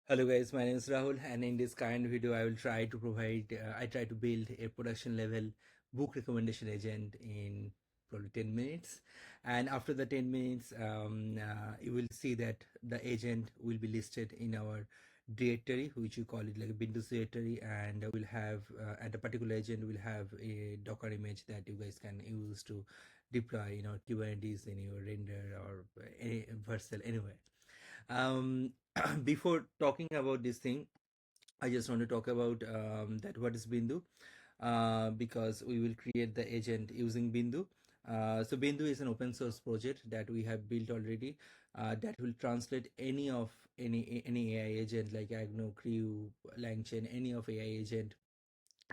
Hello guys, my name is Rahul, and in this kind video I will try to I try to build a production level book recommendation agent in probably 10 minutes. And after the 10 minutes, you will see that the agent will be listed in our directory, which you call it like a Bindu directory, and we'll have, and a particular agent will have a Docker image that you guys can use to deploy, Kubernetes in your render or any Vercel anywhere. um, Before talking about this thing, I just want to talk about that what is Bindu, because we will create the agent using Bindu. So Bindu is an open source project that we have built already, that will translate any AI agent like Agno, Crew, Langchain, any of AI agent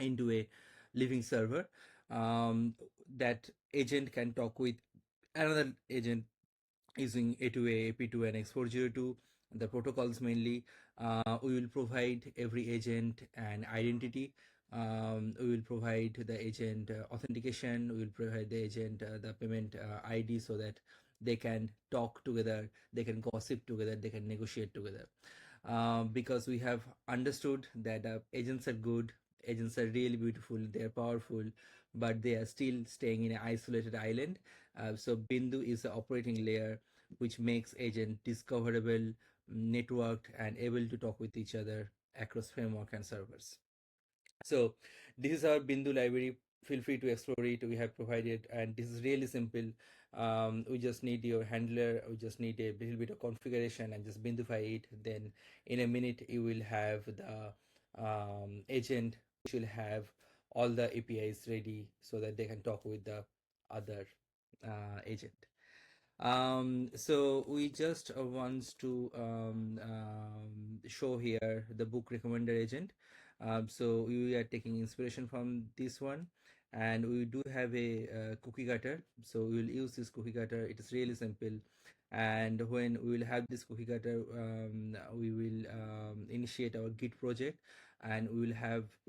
into a living server. Um, that agent can talk with another agent using A2A, AP2, and X402. The protocols mainly. We will provide every agent an identity. We will provide the agent authentication. We will provide the agent the payment ID so that they can talk together, they can gossip together, they can negotiate together. Because we have understood that agents are good, agents are really beautiful, they are powerful, but they are still staying in an isolated island. So Bindu is the operating layer which makes agent discoverable, networked, and able to talk with each other across framework and servers. So this is our Bindu library. Feel free to explore it. We have provided, and this is really simple. We just need your handler. We just need a little bit of configuration and just Bindufy it. Then in a minute, you will have the agent which will have all the APIs ready so that they can talk with the other agent. So we just wants to show here the book recommender agent. So we are taking inspiration from this one, and we do have a cookie cutter. So we will use this cookie cutter. It is really simple, and when we will have this cookie cutter, we will initiate our Git project, and we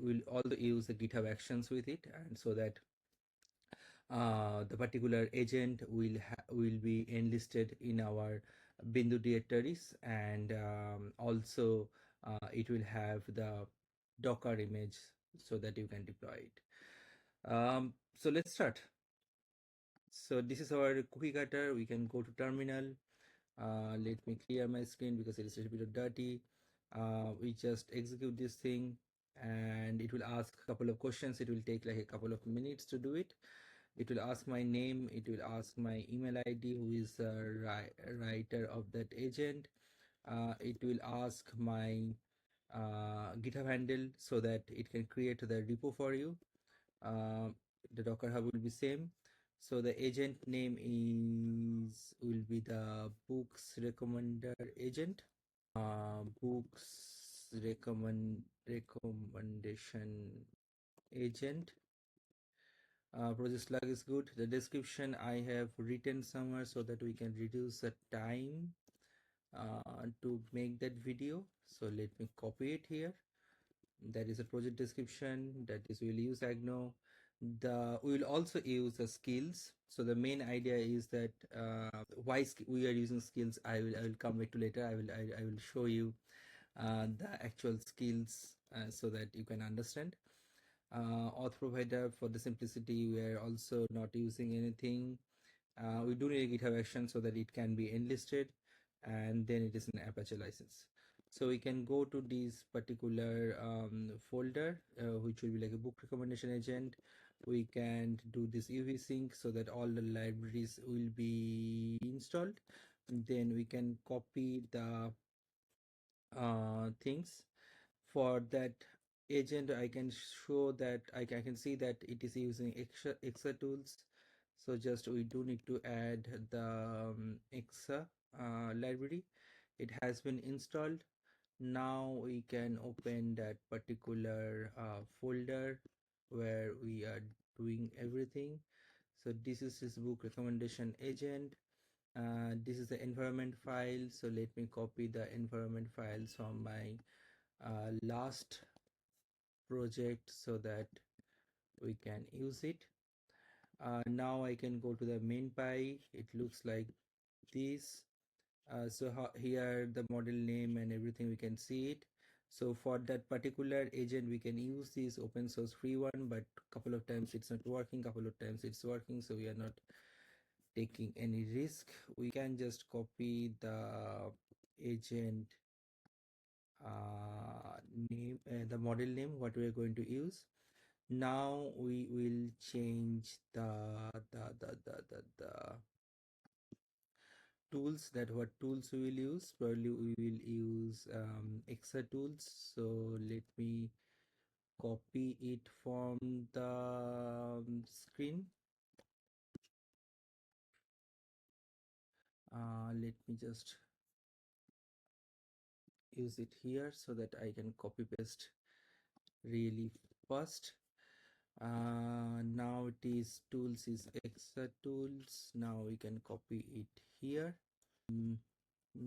will also use the GitHub Actions with it, and so that the particular agent will be enlisted in our Bindu directories, and also it will have the Docker image so that you can deploy it. So let's start. So this is our cookie cutter. We can go to terminal. Let me clear my screen because it is a little bit dirty. We just execute this thing, and it will ask a couple of questions. It will take like a couple of minutes to do it. It will ask my name, it will ask my email ID, who is the writer of that agent. It will ask my GitHub handle so that it can create the repo for you. The Docker Hub will be same. So the agent name will be the books recommender agent. Books recommendation agent. Project slug is good. The description I have written somewhere so that we can reduce the time to make that video. So let me copy it here. That is a project description. That is, we'll use Agno. We will also use the skills. So the main idea is that why we are using skills. I will come back to later. I will show you the actual skills so that you can understand. Auth provider, for the simplicity, we are also not using anything. We do need a GitHub action so that it can be enlisted, and then it is an Apache license. So we can go to this particular folder, which will be like a book recommendation agent. We can do this UV sync so that all the libraries will be installed. Then we can copy the things. For that agent, I can show that I can see that it is using exa tools. So just we do need to add the exa library. It has been installed. Now we can open that particular folder where we are doing everything. So this is his book recommendation agent. This is the environment file. So let me copy the environment files from my last project so that we can use it. Now I can go to the main py. It looks like this. Here the model name and everything we can see it. So for that particular agent we can use this open source free one, but couple of times it's not working, couple of times it's working, so we are not taking any risk. We can just copy the agent name, the model name what we are going to use. Now we will change the tools, that what tools we will use. Probably we will use extra tools. So let me copy it from the screen. Let me just use it here so that I can copy paste really fast. Now it is tools is extra tools. Now we can copy it here.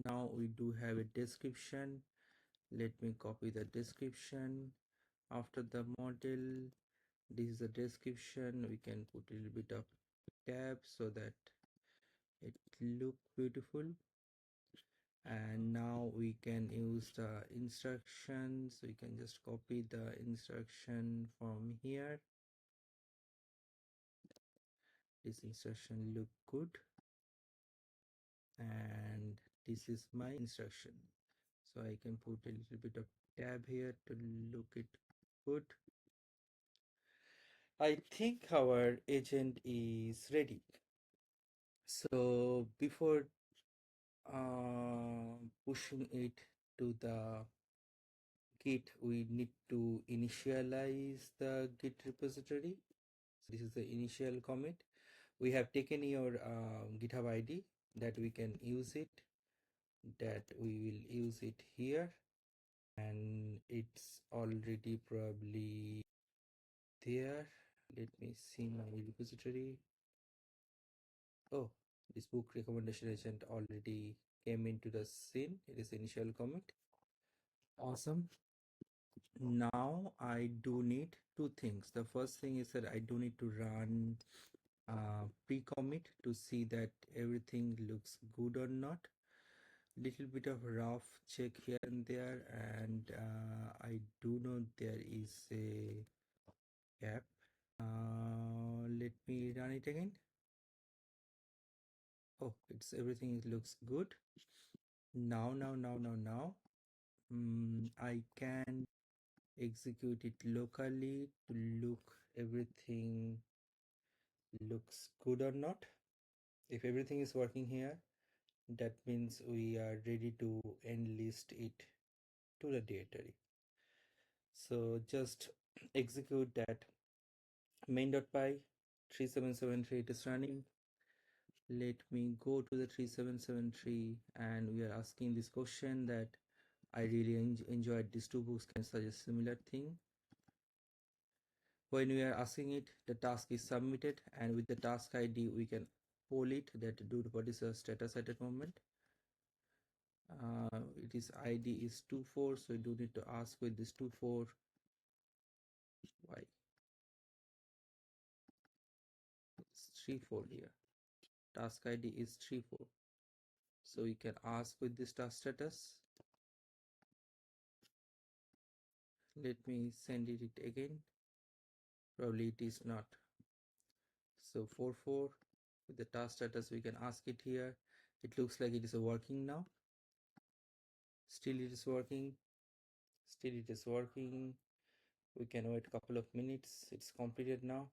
Now we do have a description. Let me copy the description. After the model, this is the description. We can put a little bit of tab so that it look beautiful. And now we can use the instructions. We can just copy the instruction from here. This instruction look good, and this is my instruction. So I can put a little bit of tab here to look it good. I think our agent is ready. So before pushing it to the Git, we need to initialize the Git repository. So this is the initial commit. We have taken your GitHub ID that we can use it, that we will use it here, and it's already probably there. Let me see my repository. Oh, this book recommendation agent already came into the scene. It is initial commit. Awesome. Now I do need two things. The first thing is that I do need to run pre-commit to see that everything looks good or not. Little bit of rough check here and there, and I do know there is a gap. Let me run it again. Oh, it's everything looks good. Now I can execute it locally to look everything looks good or not. If everything is working here, that means we are ready to enlist it to the directory. So just execute that main.py 3773, it is running. Let me go to the 3773, and we are asking this question that I really enjoyed these two books, can suggest similar thing. When we are asking it, the task is submitted, and with the task ID we can poll it that do what is the status at that moment. It is ID is 24, so we do need to ask with this 24 why it's 34 here. Task ID is 34, so we can ask with this task status. Let me send it again. Probably it is not. So 44 with the task status, we can ask it here. It looks like it is working now. Still it is working. Still it is working. We can wait a couple of minutes. It's completed now,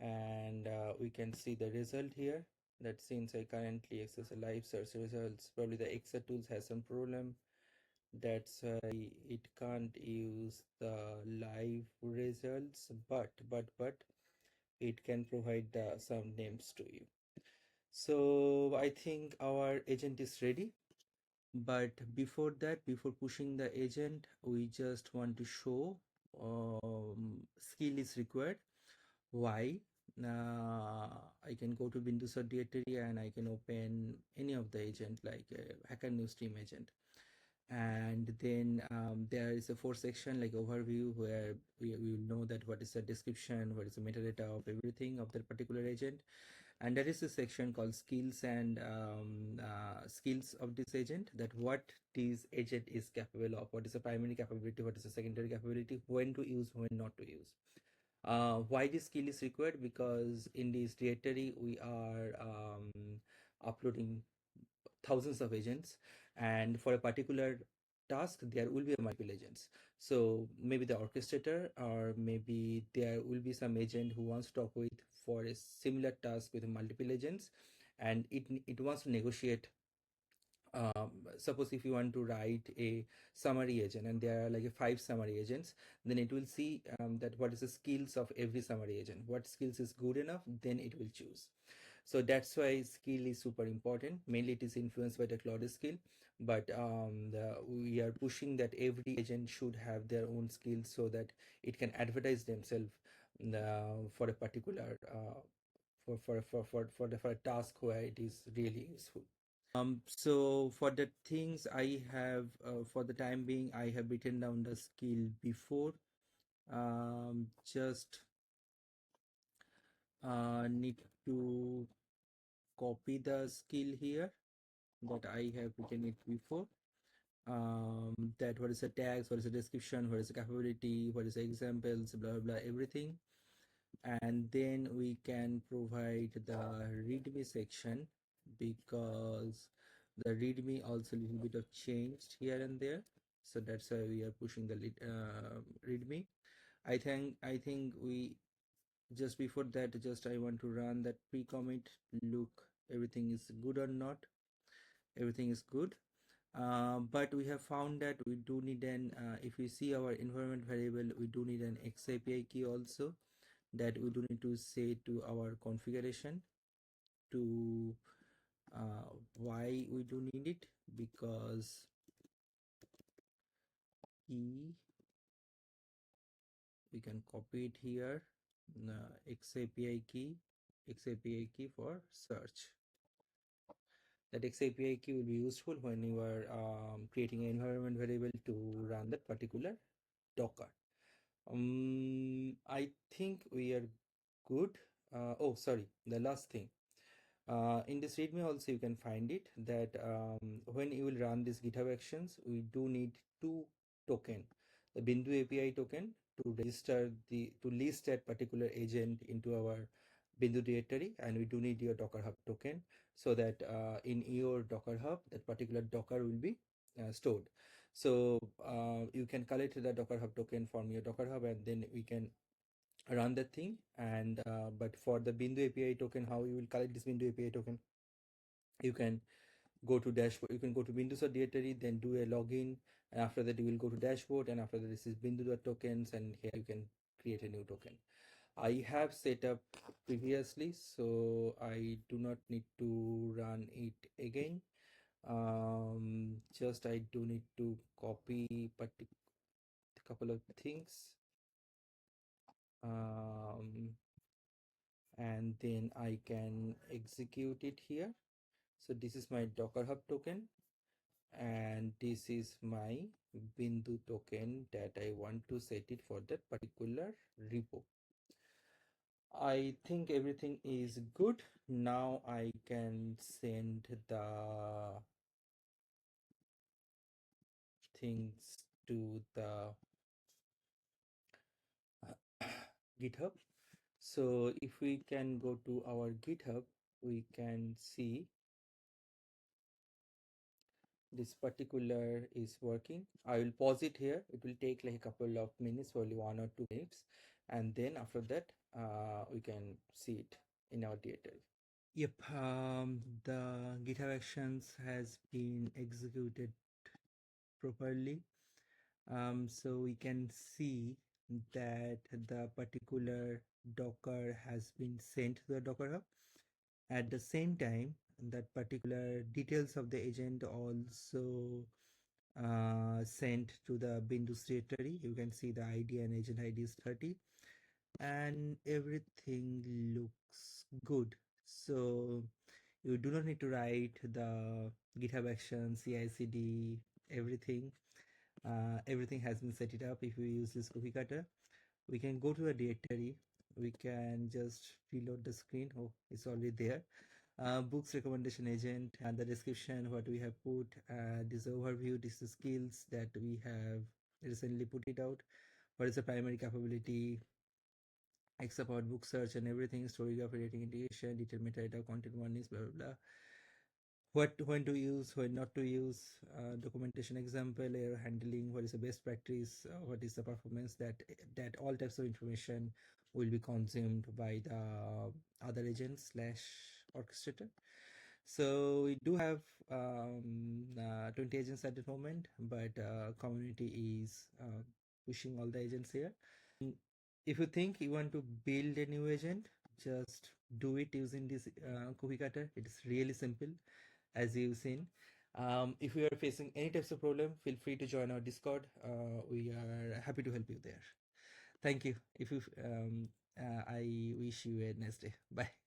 and we can see the result here. That since I currently access a live search results, probably the Excel tools has some problem. That's why it can't use the live results, but it can provide some names to you. So I think our agent is ready, but before that, before pushing the agent, we just want to show skill is required. Why? I can go to Bindu directory and I can open any of the agent like Hacker News Team agent, and then there is a fourth section like overview where we will know that what is the description, what is the metadata of everything of that particular agent. and that is the section called skills and skills of this agent, that what this agent is capable of, what is the primary capability, what is the secondary capability, when to use, when not to use. Why this skill is required? Because in this directory we are uploading thousands of agents, and for a particular task there will be multiple agents. So maybe the orchestrator, or maybe there will be some agent who wants to talk with for a similar task with multiple agents, and it wants to negotiate. Suppose if you want to write a summary agent and there are like a 5 summary agents, then it will see that what is the skills of every summary agent, what skills is good enough, then it will choose. So that's why skill is super important. Mainly it is influenced by the Claude skill, but we are pushing that every agent should have their own skills so that it can advertise themselves for a particular for a task where it is really useful. So for the things I have, for the time being, I have written down the skill before. Just need to copy the skill here that I have written it before. That what is the tags, what is the description, what is the capability, what is the examples, blah blah, everything. And then we can provide the readme section, because the readme also a little bit of changed here and there, so that's why we are pushing the readme. I think we just before that, just I want to run that pre-commit, look everything is good or not. Everything is good, but we have found that we do need an if we see our environment variable, we do need an XAPI key also, that we do need to say to our configuration to why we do need it, because key, we can copy it here, XAPI key for search. That XAPI key will be useful when you are creating an environment variable to run that particular Docker. I think we are good. Oh, sorry, the last thing. In this readme also you can find it that when you will run these GitHub actions, we do need 2 token, the Bindu API token to register to list that particular agent into our Bindu directory, and we do need your Docker Hub token, so that in your Docker Hub that particular Docker will be stored. So you can collect the Docker Hub token from your Docker Hub, and then we can run that thing. And but for the Bindu API token, how you will collect this Bindu API token? You can go to dashboard, you can go to Bindu directory, then do a login, and after that you will go to dashboard, and after that this is Bindu tokens, and here you can create a new token. I have set up previously, so I do not need to run it again. Just I do need to copy a couple of things, and then I can execute it here. So this is my Docker Hub token, and this is my Bindu token that I want to set it for that particular repo. I think everything is good. Now I can send the things to the GitHub. So if we can go to our GitHub, we can see this particular is working. I will pause it here. It will take like a couple of minutes, probably 1 or 2 minutes, and then after that we can see it in our directory. Yep, the GitHub actions has been executed properly. So we can see that the particular Docker has been sent to the Docker Hub. At the same time, that particular details of the agent also sent to the Bindu directory. You can see the ID and agent ID is 30, and everything looks good. So you do not need to write the GitHub actions, CI/CD, everything. Everything has been set it up. If we use this cookie cutter, we can go to the directory, we can just reload the screen. Oh, it's already there. Books recommendation agent and the description what we have put, this overview, this is skills that we have recently put it out. What is the primary capability, except about book search and everything, storygraphy, rating, integration, detailed metadata, content warnings, blah blah blah. What, when to use, when not to use, documentation example, error handling, what is the best practice, what is the performance, that all types of information will be consumed by the other agent slash orchestrator. So we do have 20 agents at the moment, but community is pushing all the agents here. If you think you want to build a new agent, just do it using this cookie cutter. It is really simple, as you've seen. If you are facing any types of problem, feel free to join our Discord. We are happy to help you there. Thank you. If you, I wish you a nice day. Bye.